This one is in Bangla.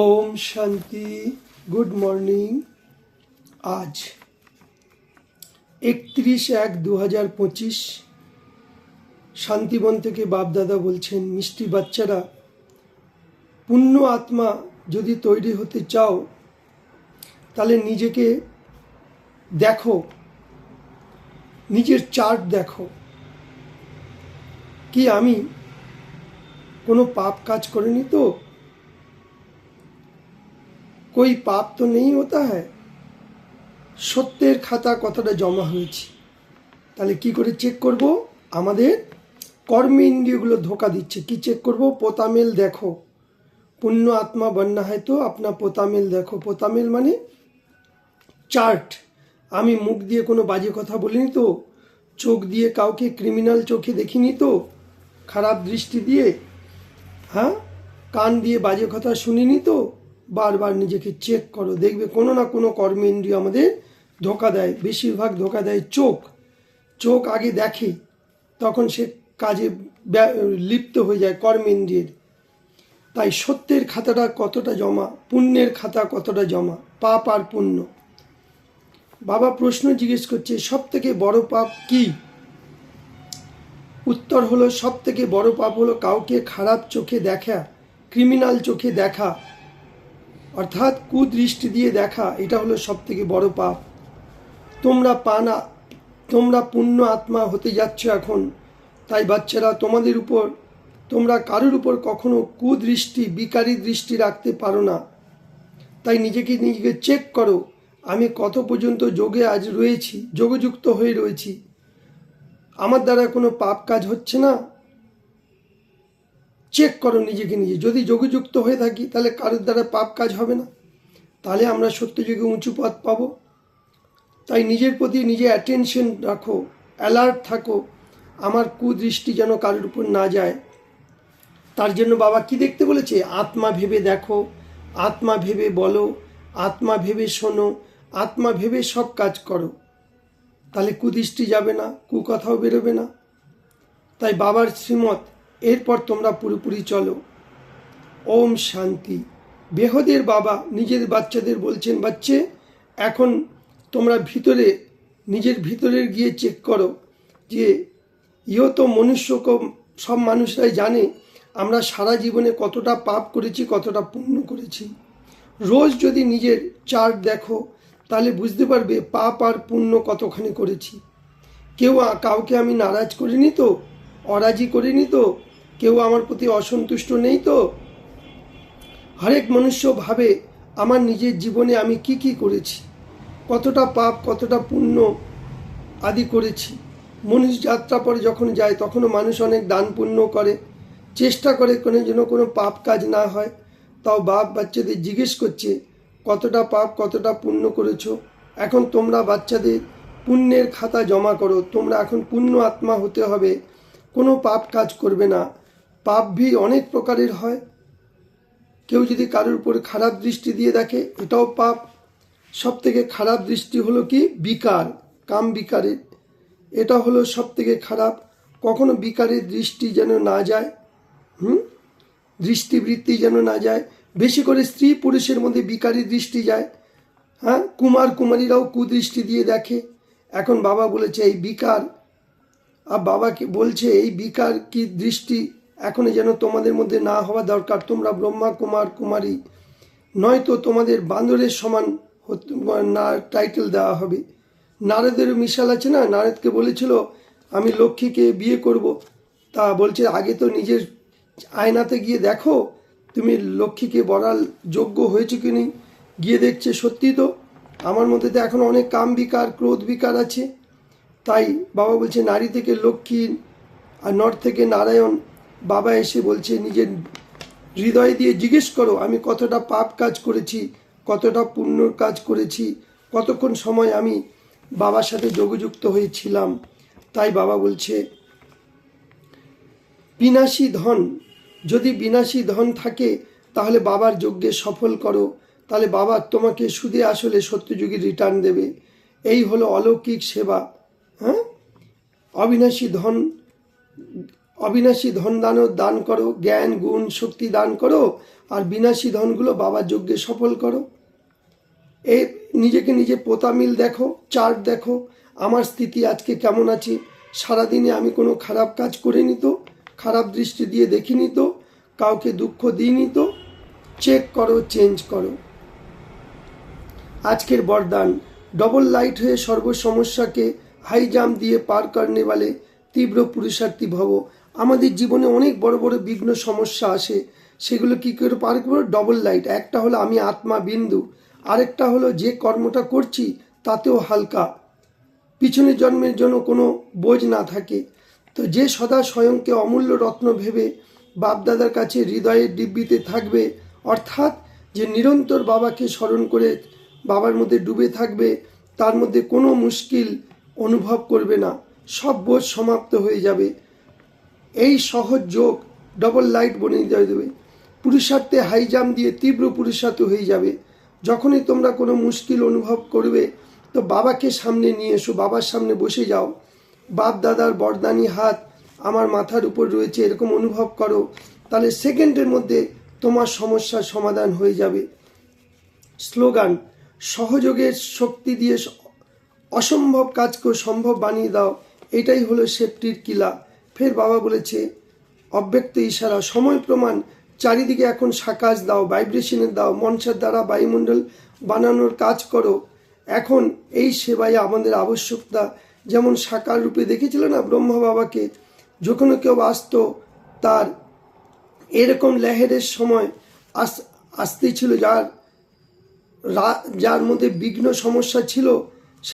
ওম শান্তি। Good morning. আজ 31/1/2025 শান্তিবন থেকে বাপদাদা বলছেন, মিষ্টি বাচ্চারা, পুণ্য আত্মা যদি তৈরি হতে চাও তাহলে নিজেকে দেখো, নিজের চার্ট দেখো, কি আমি কোনো পাপ কাজ করিনি তো? कोई पाप तो नहीं होता है। সত্যের খাতা কতটা জমা হয়েছে, তাহলে কি করে চেক করব? আমাদের কর্ম ইন্দ্রিয়গুলো ধোকা দিচ্ছে। কি চেক করব? পোতামেল দেখো। পুণ্য আত্মা बनना है तो अपना পোতামেল দেখো। পোতামেল মানে চার্ট। আমি মুখ দিয়ে কোনো বাজে কথা বলিনি তো? চোখ দিয়ে কাউকে ক্রিমিনাল চোখে দেখিনি তো? খারাপ দৃষ্টি দিয়ে, হ্যাঁ, কান দিয়ে বাজে কথা শুনিনি তো? বারবার নিজেকে চেক করো, দেখবে কোনো না কোনো কর্মেন্দ্রিয় আমাদের ধোকা দেয়। বেশিরভাগ ধোকা দেয় চোখ। চোখ আগে দেখে, তখন সে কাজে লিপ্ত হয়ে যায় কর্মেন্দ্রিয়ের। তাই সত্যের খাতাটা কতটা জমা, পুণ্যের খাতা কতটা জমা, পাপ আর পুণ্য। বাবা প্রশ্ন জিজ্ঞেস করছে, সব থেকে বড় পাপ কি? উত্তর হলো, সব থেকে বড় পাপ হলো কাউকে খারাপ চোখে দেখা, ক্রিমিনাল চোখে দেখা, অর্থাৎ কুদৃষ্টি দিয়ে দেখা। এটা হলো সব থেকে বড় পাপ। তোমরা পুণ্য আত্মা হতে যাচ্ছ এখন। তাই বাচ্চারা, তোমাদের উপর, তোমরা কারোর উপর কখনো কুদৃষ্টি, বিকারী দৃষ্টি রাখতে পারো না। তাই নিজেকে চেক করো, আমি কত পর্যন্ত যোগে আজ রয়েছি, যোগযুক্ত হয়ে রয়েছি। আমার দ্বারা কোনো পাপ কাজ হচ্ছে না। চেক করো নিজেকে নিজে। যদি যোগযুক্ত হয়ে থাকি তাহলে কারোর দ্বারা পাপ কাজ হবে না, তাহলে আমরা সত্যযুগে উঁচু পথ পাবো। তাই নিজের প্রতি নিজে অ্যাটেনশন রাখো, অ্যালার্ট থাকো, আমার কুদৃষ্টি যেন কারোর উপর না যায়। তার জন্য বাবা কি দেখতে বলেছে? আত্মা ভেবে দেখো, আত্মা ভেবে বলো, আত্মা ভেবে শোনো, আত্মা ভেবে সব কাজ করো, তাহলে কুদৃষ্টি যাবে না, কুকথাও বেরোবে না। তাই বাবার শ্রীমত, এরপর তোমরা পুরোপুরি চলো। ওম শান্তি। বেহদের বাবা নিজের বাচ্চাদের বলছেন, বাচ্চে এখন তোমরা ভিতরে, নিজের ভিতরে গিয়ে চেক করো যে ইও তো মনুষ্যকে, সব মানুষরাই জানে আমরা সারা জীবনে কতটা পাপ করেছি, কতটা পুণ্য করেছি। রোজ যদি নিজের চার্ট দেখো তাহলে বুঝতে পারবে পাপ আর পুণ্য কতখানি করেছি। কাউকে আমি নারাজ করিনি তো, অরাজি করিনি তো, কেউ আমার প্রতি অসন্তুষ্ট নেই তো? হরেক মনুষ্য ভাবে আমার নিজের জীবনে আমি কি কি করেছি, কতটা পাপ কতটা পুণ্য আদি করেছি। মনুষ্য যাত্রা পরে যখন যায় তখনও মানুষ অনেক দান পুণ্য করে, চেষ্টা করে কোনো যেন কোনো পাপ কাজ না হয়। তাও বাপ বাচ্চাদের জিজ্ঞেস করছে, কতটা পাপ কতটা পুণ্য করেছো? এখন তোমরা বাচ্চাদের পুণ্যের খাতা জমা করো। তোমরা এখন পুণ্য আত্মা হতে হবে, কোনো পাপ কাজ করবে না। পাপ ভি অনেক প্রকারের হয়। কেউ যদি কারোর উপর খারাপ দৃষ্টি দিয়ে দেখে, এটাও পাপ। সব থেকে খারাপ দৃষ্টি হলো কি? বিকার, কাম বিকারের, এটা হলো সব থেকে খারাপ। কখনো বিকারের দৃষ্টি যেন না যায়, দৃষ্টিবৃত্তি যেন না যায়। বেশি করে স্ত্রী পুরুষের মধ্যে বিকারী দৃষ্টি যায়, হ্যাঁ, কুমার কুমারীরাও কুদৃষ্টি দিয়ে দেখে। এখন বাবা বলেছে এই বিকার, আর বাবাকে বলছে এই বিকার কি দৃষ্টি এখনো যেন তোমাদের মধ্যে না হওয়া দরকার। তোমরা ব্রহ্মা কুমার কুমারী, নয়তো তোমাদের বান্দরের সমান না টাইটেল দেওয়া হবে। নারদেরও মিশাল আছে না, নারদকে বলেছিল আমি লক্ষ্মীকে বিয়ে করব, তা বলছে আগে তো নিজের আয়নাতে গিয়ে দেখো তুমি লক্ষ্মীকে বলার যোগ্য হয়েছে কি নেই। গিয়ে দেখছে সত্যি তো আমার মধ্যে তো এখন অনেক কাম বিকার, ক্রোধ বিকার আছে। তাই বাবা বলছে নারী থেকে লক্ষ্মী আর নর থেকে নারায়ণ। বাবা এসে বলছে নিজের হৃদয় দিয়ে জিজ্ঞেস করো আমি কতটা পাপ কাজ করেছি, কতটা পুণ্যর কাজ করেছি, কতক্ষণ সময় আমি বাবার সাথে যোগযুক্ত হয়েছিলাম। তাই বাবা বলছে বিনাশী ধন, যদি বিনাশী ধন থাকে তাহলে বাবার যজ্ঞে সফল করো, তাহলে বাবা তোমাকে সুদে আসলে সত্যযুগী রিটার্ন দেবে। এই হলো অলৌকিক সেবা। হ্যাঁ, অবিনাশী ধন, অবিনাশী ধন দান করো, জ্ঞান গুণ শক্তি দান করো, আর বিনাশী ধনগুলো বাবার যজ্ঞে সফল করো। এই নিজেকে নিজে পোতামিল দেখো, চার্ট দেখো, আমার স্থিতি আজকে কেমন আছে, সারাদিনে আমি কোনো খারাপ কাজ করিনি তো, খারাপ দৃষ্টি দিয়ে দেখিনি তো, কাউকে দুঃখ দিইনি তো, চেক করো, চেঞ্জ করো। আজকের বরদান, ডবল লাইট হয়ে সর্ব সমস্যাকে হাই জাম্প দিয়ে পার করনে वाले তীব্র পুরুষার্থী ভব। আমাদের জীবনে অনেক বড় বড় বিঘ্ন সমস্যা আসে, সেগুলো কি করে পার করবো? Double light. একটা হলো আমি আত্মা বিন্দু, আরেকটা হলো যে কর্মটা করছি তাতেও হালকা, পিছনের জন্মের জন্য কোনো বোঝ না থাকে। তো যে সদা স্বয়ংকে অমূল্য রত্ন ভেবে বাপদাদার কাছে হৃদয়ের দিব্যিতে থাকবে, অর্থাৎ যে নিরন্তর বাবাকে স্মরণ করে বাবার মধ্যে ডুবে থাকবে, তার মধ্যে কোনো মুশকিল অনুভব করবে না, সব বোঝ সমাপ্ত হয়ে যাবে। এই সহজ যোগ ডবল লাইট বনিয়ে দেবে, পুরুষার্থে হাই জাম্প দিয়ে তীব্র পুরুষার্থ হয়ে যাবে। যখনই তোমরা কোনো মুশকিল অনুভব করবে তো বাবাকে সামনে নিয়ে এসো, বাবার সামনে বসে যাও, বাপ দাদার বরদানি হাত আমার মাথার উপর রয়েছে এরকম অনুভব করো, তাহলে সেকেন্ডের মধ্যে তোমার সমস্যার সমাধান হয়ে যাবে। স্লোগান, সহযোগের শক্তি দিয়ে অসম্ভব কাজকে সম্ভব বানিয়ে দাও, এটাই হলো সেফটির কিলা। ফের বাবা বলেছে অব্যক্ত ইশারা, সময় প্রমাণ, চারিদিকে এখন সাকাশ দাও, ভাইব্রেশনের দাও, মনসার দ্বারা বায়ুমণ্ডল বানানোর কাজ করো। এখন এই সেবায় আমাদের আবশ্যকতা, যেমন সাকার রূপে দেখেছিল না ব্রহ্মা বাবাকে, যখন কেউ আসতো তার এরকম লেহেরের সময় আসতেই ছিল, যার মধ্যে বিঘ্ন সমস্যা ছিল